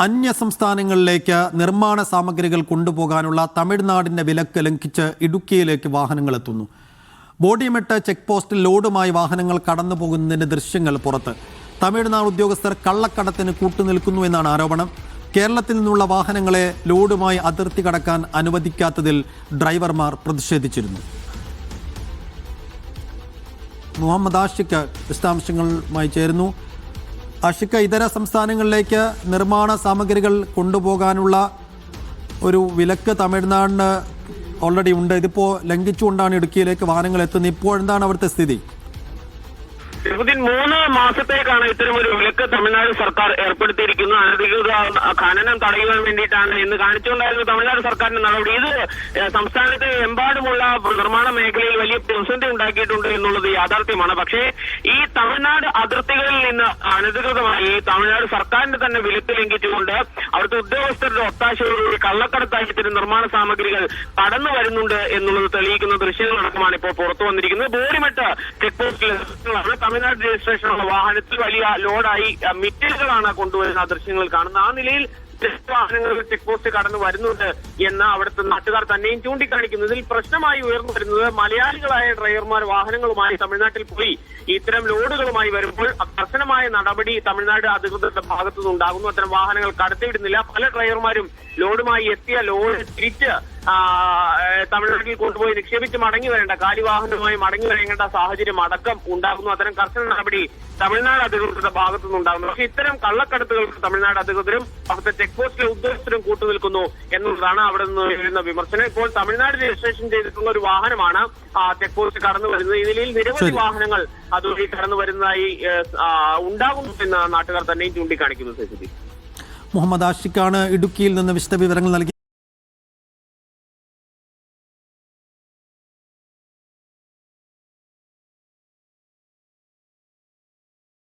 അന്യ സംസ്ഥാനങ്ങളിലേക്ക് നിർമ്മാണ സാമഗ്രികൾ കൊണ്ടുപോകാനുള്ള തമിഴ്നാടിന്റെ വിലക്ക് ലംഘിച്ച് ഇടുക്കിയിലേക്ക് വാഹനങ്ങൾ എത്തുന്നു. ബോഡിമെട്ട് ചെക്ക് പോസ്റ്റിൽ ലോഡുമായി വാഹനങ്ങൾ കടന്നു പോകുന്നതിന്റെ ദൃശ്യങ്ങൾ പുറത്ത്. തമിഴ്നാട് ഉദ്യോഗസ്ഥർ കള്ളക്കടത്തിന് കൂട്ടുനിൽക്കുന്നു എന്നാണ് ആരോപണം. കേരളത്തിൽ നിന്നുള്ള വാഹനങ്ങളെ ലോഡുമായി അതിർത്തി കടക്കാൻ അനുവദിക്കാത്തതിൽ ഡ്രൈവർമാർ പ്രതിഷേധിച്ചിരുന്നു. മുഹമ്മദ് ആഷിഖ് വിശദാംശങ്ങളുമായി ചേരുന്നു. ആഷിഖ്, ഇതര സംസ്ഥാനങ്ങളിലേക്ക് നിർമ്മാണ സാമഗ്രികൾ കൊണ്ടുപോകാനുള്ള ഒരു വിലക്ക് തമിഴ്നാടിന് ഓൾറെഡി ഉണ്ട്. ഇതിപ്പോൾ ലംഘിച്ചുകൊണ്ടാണ് ഇടുക്കിയിലേക്ക് വാഹനങ്ങൾ എത്തുന്നത്. ഇപ്പോൾ എന്താണ് അവിടുത്തെ സ്ഥിതി? 3 മാസത്തേക്കാണ് ഇത്തരമൊരു വിലക്ക് തമിഴ്നാട് സർക്കാർ ഏർപ്പെടുത്തിയിരിക്കുന്നത്. അനധികൃത ഖനനം തടയുവാൻ വേണ്ടിയിട്ടാണ് ഇന്ന് കാണിച്ചുകൊണ്ടായിരുന്നു തമിഴ്നാട് സർക്കാരിന്റെ നടപടി. ഇത് സംസ്ഥാനത്തെ എമ്പാടുമുള്ള നിർമ്മാണ മേഖലയിൽ വലിയ പ്രതിസന്ധി ഉണ്ടാക്കിയിട്ടുണ്ട് എന്നുള്ളത് യാഥാർത്ഥ്യമാണ്. പക്ഷേ ഈ തമിഴ്നാട് അതിർത്തികളിൽ നിന്ന് അനധികൃതമായി തമിഴ്നാട് സർക്കാരിന്റെ തന്നെ വിലക്ക് ലംഘിച്ചുകൊണ്ട് അവിടുത്തെ ഉദ്യോഗസ്ഥരുടെ ഒത്താശയോടുകൂടി കള്ളക്കടത്തായിട്ട് നിർമ്മാണ സാമഗ്രികൾ കടന്നു വരുന്നുണ്ട് എന്നുള്ളത് തെളിയിക്കുന്ന ദൃശ്യങ്ങളടക്കമാണ് ഇപ്പോൾ പുറത്തു വന്നിരിക്കുന്നത്. ബോഡിമെട്ട് ചെക്ക് പോസ്റ്റിൽ തമിഴ്നാട് രജിസ്ട്രേഷനുള്ള വാഹനത്തിൽ വലിയ ലോഡായി മെറ്റീരിയലുകളാണ് കൊണ്ടുവരുന്ന ദൃശ്യങ്ങൾ കാണുന്നത്. ആ നിലയിൽ വാഹനങ്ങൾ ചെക്ക് പോസ്റ്റ് കടന്നു വരുന്നുണ്ട് എന്ന് അവിടുത്തെ നാട്ടുകാർ തന്നെയും ചൂണ്ടിക്കാണിക്കുന്നു. ഇതിൽ പ്രശ്നമായി ഉയർന്നു വരുന്നത് മലയാളികളായ ഡ്രൈവർമാർ വാഹനങ്ങളുമായി തമിഴ്നാട്ടിൽ പോയി ഇത്തരം ലോഡുകളുമായി വരുമ്പോൾ കർശനമായ നടപടി തമിഴ്നാട് അധികൃതരുടെ ഭാഗത്തുനിന്നുണ്ടാകുന്നു. അത്തരം വാഹനങ്ങൾ കടത്തിവിടുന്നില്ല. പല ഡ്രൈവർമാരും ലോഡുമായി എത്തിയ ലോഡ് തിരിച്ച് തമിഴ്നാട്ടിൽ കൊണ്ടുപോയി നിക്ഷേപിച്ച് മടങ്ങി വരേണ്ട, കാലിവാഹനവുമായി മടങ്ങി വരേണ്ട സാഹചര്യം അടക്കം ഉണ്ടാകുന്നു. അത്തരം കർശന നടപടി തമിഴ്നാട് അധികൃതരുടെ ഭാഗത്തുനിന്നുണ്ടാകുന്നു. പക്ഷേ ഇത്തരം കള്ളക്കടത്തുകൾക്ക് തമിഴ്നാട് അധികൃതരും അവിടുത്തെ ചെക്ക് പോസ്റ്റിലെ ഉദ്യോഗസ്ഥരും കൂട്ടുനിൽക്കുന്നു എന്നുള്ളതാണ് അവിടെ നിന്ന് വരുന്ന വിമർശനം. ഇപ്പോൾ തമിഴ്നാട് രജിസ്ട്രേഷൻ ചെയ്തിട്ടുള്ള ഒരു വാഹനമാണ് ചെക്ക് പോസ്റ്റ് കടന്നു വരുന്നത്. ഈ നിലയിൽ നിരവധി വാഹനങ്ങൾ അതുവഴി കടന്നു വരുന്നതായി ഉണ്ടാകുന്നു എന്ന് നാട്ടുകാർ തന്നെയും ചൂണ്ടിക്കാണിക്കുന്നു. മുഹമ്മദ് ആഷിഖാണ് ഇടുക്കിയിൽ നിന്ന് വിശദവിവരങ്ങൾ നൽകി.